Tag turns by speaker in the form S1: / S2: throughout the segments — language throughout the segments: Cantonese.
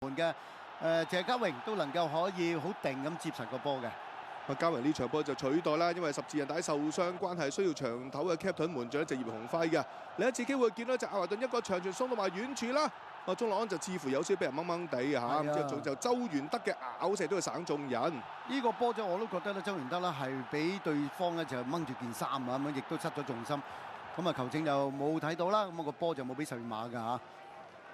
S1: 門嘅謝家榮都能夠可以好定咁接實個波嘅。
S2: 家榮呢場波就取代啦，因為十字韌帶受傷關係，需要長頭嘅 captain 門將就葉鴻輝嘅。另一次機會見到就阿華頓一個長傳送到埋遠處啦，中落安就似乎有少俾人掹掹地嘅嚇，咁之後仲就周元德嘅咬射都要省眾人。
S1: 呢個波就我都覺得咧，周元德咧係俾對方咧就掹住件衫啊，咁樣亦都失咗重心。咁啊球證就冇睇到啦，咁個波就冇俾十二碼㗎嚇。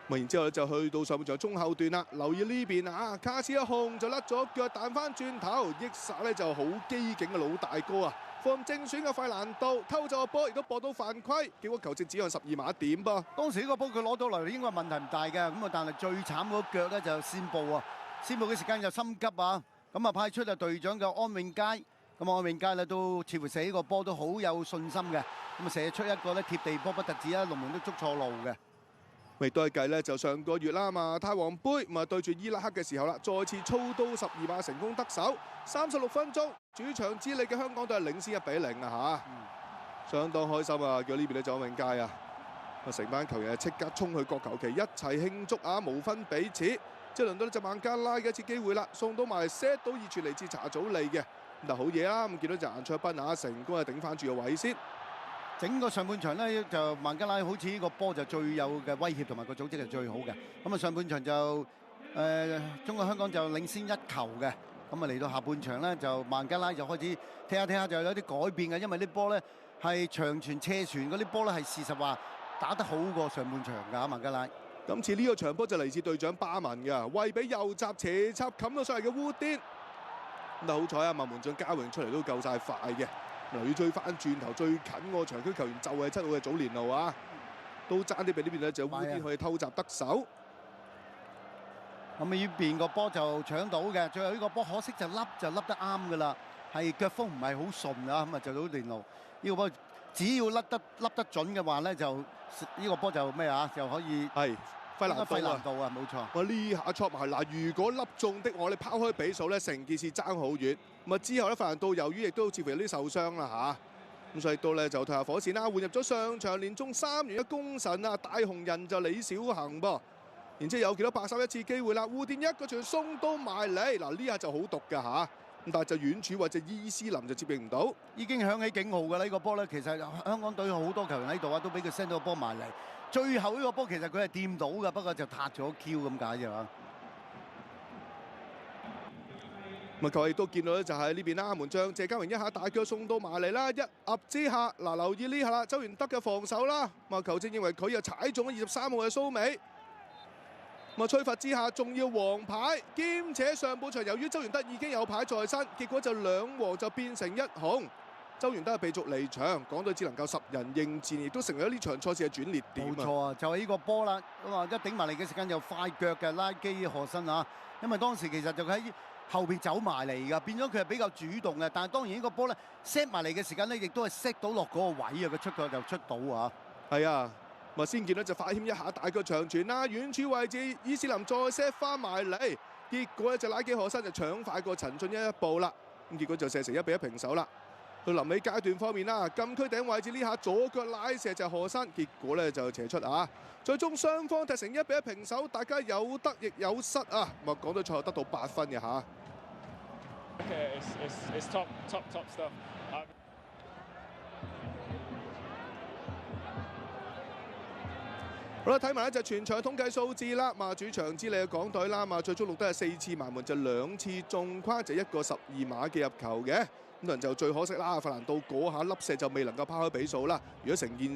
S2: 然之後咧就去到上半場中後段啦，留意呢邊啊，卡斯一控就甩咗腳彈翻轉頭，益薩咧就好機警嘅老大哥啊，放正選嘅費蘭道偷走個波，亦都搏到犯規，結果球證指向12碼點噃。
S1: 當時呢個波佢攞到嚟應該問題唔大嘅，咁啊但係最慘嗰腳咧就先報啊，先報嘅時間就心急啊，咁啊派出啊隊長嘅安永佳，咁安永佳咧都似乎射呢個波都好有信心嘅，咁啊射出一個咧貼地波不特止啊，龍門都捉錯路嘅。
S2: 未都係計咧，就上個月啦嘛，泰皇杯咁啊對住伊拉克嘅時候啦，再次操刀12碼成功得手，36分鐘主場之利嘅香港隊係領先1-0啊嚇，相當開心啊！叫呢邊咧就安永佳啊，成班球員即刻衝去角球旗一齊慶祝啊，無分彼此。即係輪到呢隻孟加拉嘅一次機會啦，送到埋 set 到二傳嚟自查祖利嘅，咁好嘢啦！咁見到就顏卓斌啊，成功係頂翻住個位先。
S1: 整個上半場咧就孟加拉好似呢個波就最有嘅威脅同埋個組織係最好嘅。咁啊上半場就中國香港就領先1球嘅。咁啊嚟到下半場咧就孟加拉就開始踢下踢下就有啲改變嘅，因為啲波咧係長傳斜傳嗰啲波咧係事實話打得好過上半場㗎孟加拉。
S2: 今次呢個場波就嚟自隊長巴文㗎，為俾右閘斜插冚到上嚟嘅烏甸。咁好彩啊，孟門將家榮出嚟都夠晒快嘅。嗱，要追翻轉頭最近個場區球員就係7號嘅祖連奴啊，都爭啲俾呢邊咧就烏甸可以偷襲得手。
S1: 咁呢邊個波就搶到嘅，最後呢個波可惜就笠得啱㗎啦，係腳風唔係好順啊，咁啊就祖連奴呢個波只要笠得準嘅話咧，就呢個波就咩啊，就可以
S2: 係費蘭道
S1: 啊，冇錯。
S2: 我呢下戳埋嗱，如果粒中的我哋拋開比數咧，成件事爭好遠。咁啊之後咧，費蘭道由於亦都似乎有啲受傷啦嚇，咁所以到咧就退下火線啦，換入咗上場連中3元嘅功臣啊，大紅人就李小恆噃。然之後有幾多白手一次機會啦，烏甸一個傳送到埋嚟，嗱呢下就好毒㗎嚇，咁但係就遠處或者伊斯林就接應唔到，
S1: 已經響起警號㗎啦！呢個波咧，其實香港隊好多球員喺度啊，都俾佢 send 到個波埋嚟。最後呢個波其實佢係掂到㗎，不過就撻咗 Q 咁解啫嘛。
S2: 咁啊，球亦都見到咧，就喺呢邊啦，門將謝家榮一下大腳送到埋嚟啦，一壓之下，嗱留意呢下啦，周元德嘅防守啦，咁啊球證認為佢又踩中咗23號嘅蘇美，咁啊吹罰之下仲要黃牌，兼且上半場由於周元德已經有牌在身，結果就2黃就變成1紅。周元德係被逐離場，港隊只能夠10人應戰，亦都成為咗呢場賽事嘅轉捩點。
S1: 冇錯啊，就係呢個波啦。咁啊，一頂埋嚟嘅時間就快腳嘅拉基何新啊，因為當時其實就喺後邊走埋嚟㗎，變咗佢係比較主動嘅。但係當然呢個波咧 set 埋嚟嘅時間咧，亦都係 set 到落嗰個位啊，佢出腳就出到啊。
S2: 係啊，咁啊先見到就快謙一下大腳長傳啦，遠處位置伊斯林再 set 翻埋嚟，結果咧就拉基何新就搶快過陳俊一步啦，咁結果就射成1-1平手啦。到臨尾階段方面啦，禁區頂位置呢下左腳拉射就何新，結果咧就斜出啊！最終雙方踢成1-1平手，大家有得亦有失啊！咁啊，港隊賽後得到8分嘅嚇。
S3: It's top stuff.
S2: 好啦，睇埋咧就全場統計數字啦。嘛主場之利嘅港隊啦，嘛最終錄得係4次埋門，就2次中框，就1個12碼嘅入球嘅。咁就最可惜啦，費蘭道嗰下粒射就未能夠拋開比數啦。如果成件